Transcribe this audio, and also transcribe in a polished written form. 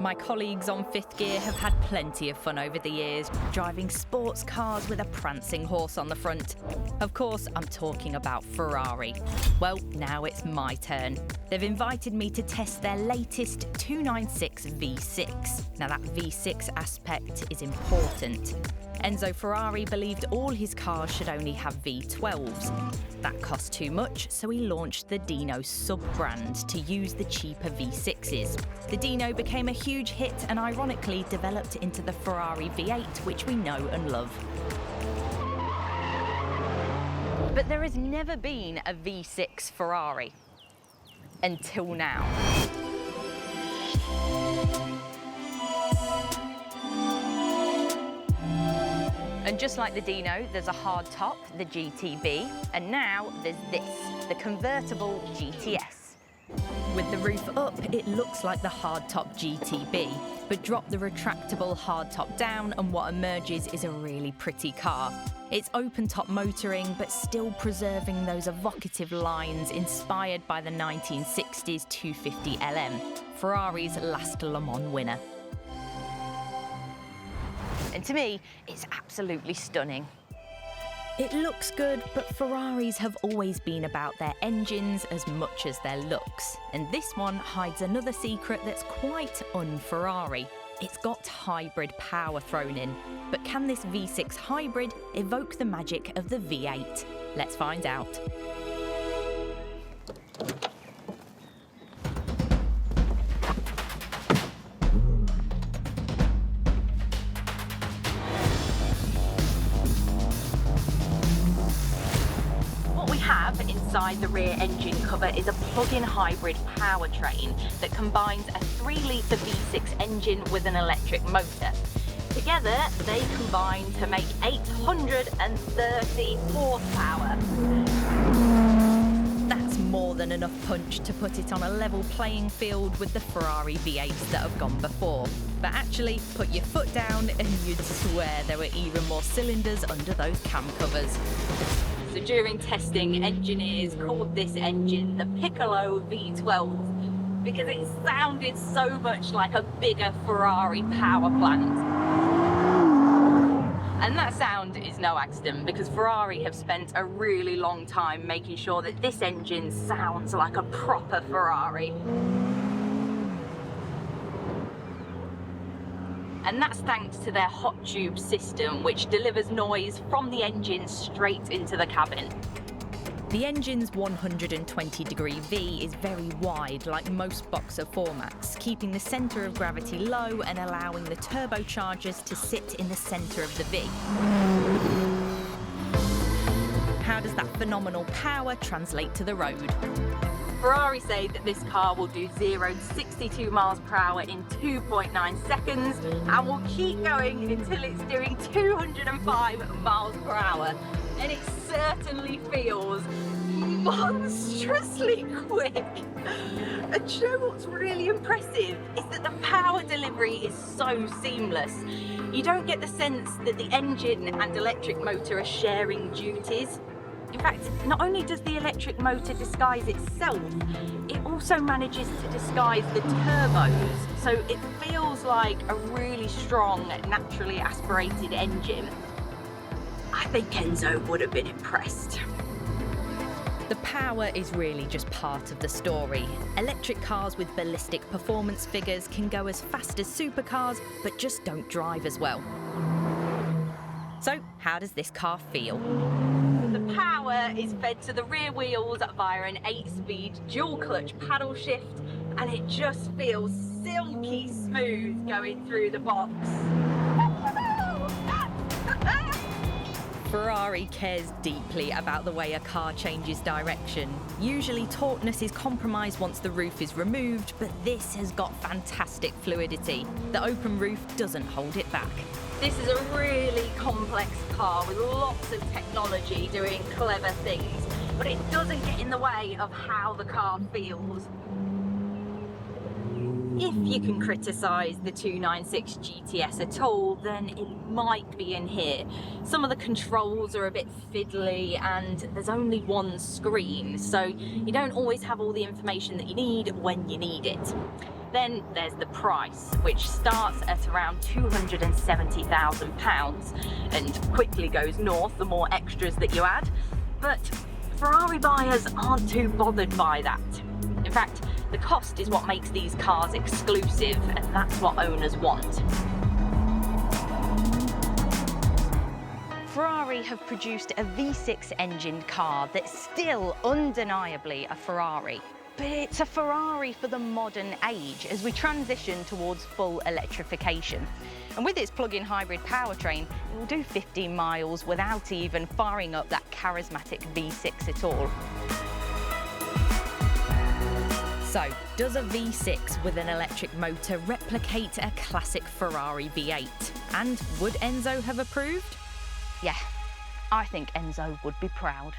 My colleagues on Fifth Gear have had plenty of fun over the years, driving sports cars with a prancing horse on the front. Of course, I'm talking about Ferrari. Well, now it's my turn. They've invited me to test their latest 296 V6. Now that V6 aspect is important. Enzo Ferrari believed all his cars should only have V12s. That cost too much, so he launched the Dino sub-brand to use the cheaper V6s. The Dino became a huge hit and ironically developed into the Ferrari V8, which we know and love. But there has never been a V6 Ferrari. Until now. And just like the Dino, there's a hard top, the GTB, and now there's this, the convertible GTS. With the roof up, it looks like the hardtop GTB, but drop the retractable hardtop down and what emerges is a really pretty car. It's open-top motoring, but still preserving those evocative lines inspired by the 1960s 250 LM, Ferrari's last Le Mans winner. And to me, it's absolutely stunning. It looks good, but Ferraris have always been about their engines as much as their looks. And this one hides another secret that's quite un-Ferrari. It's got hybrid power thrown in. But can this V6 hybrid evoke the magic of the V8? Let's find out. Inside the rear engine cover is a plug-in hybrid powertrain that combines a 3-litre V6 engine with an electric motor. Together, they combine to make 830 horsepower. That's more than enough punch to put it on a level playing field with the Ferrari V8s that have gone before. But actually, put your foot down and you'd swear there were even more cylinders under those cam covers. So during testing, engineers called this engine the Piccolo V12 because it sounded so much like a bigger Ferrari power plant. And that sound is no accident because Ferrari have spent a really long time making sure that this engine sounds like a proper Ferrari. And that's thanks to their hot tube system, which delivers noise from the engine straight into the cabin. The engine's 120-degree V is very wide, like most boxer formats, keeping the centre of gravity low and allowing the turbochargers to sit in the centre of the V. How does that phenomenal power translate to the road? Ferrari say that this car will do 0 to 62 miles per hour in 2.9 seconds and will keep going until it's doing 205 miles per hour. And it certainly feels monstrously quick. And you know what's really impressive is that the power delivery is so seamless. You don't get the sense that the engine and electric motor are sharing duties. In fact, not only does the electric motor disguise itself, it also manages to disguise the turbos, so it feels like a really strong, naturally aspirated engine. I think Enzo would have been impressed. The power is really just part of the story. Electric cars with ballistic performance figures can go as fast as supercars, but just don't drive as well. So, how does this car feel? The power is fed to the rear wheels via an 8-speed dual-clutch paddle shift, and it just feels silky smooth going through the box. Ferrari cares deeply about the way a car changes direction. Usually tautness is compromised once the roof is removed, but this has got fantastic fluidity. The open roof doesn't hold it back. This is a really complex car with lots of technology doing clever things, but it doesn't get in the way of how the car feels. If you can criticise the 296 GTS at all, then it might be in here. Some of the controls are a bit fiddly and there's only one screen, so you don't always have all the information that you need when you need it. Then there's the price, which starts at around £270,000 and quickly goes north the more extras that you add. But Ferrari buyers aren't too bothered by that. In fact, the cost is what makes these cars exclusive, and that's what owners want. Ferrari have produced a V6 engined car that's still undeniably a Ferrari. But it's a Ferrari for the modern age as we transition towards full electrification. And with its plug-in hybrid powertrain, it will do 15 miles without even firing up that charismatic V6 at all. So, does a V6 with an electric motor replicate a classic Ferrari V8? And would Enzo have approved? Yeah, I think Enzo would be proud.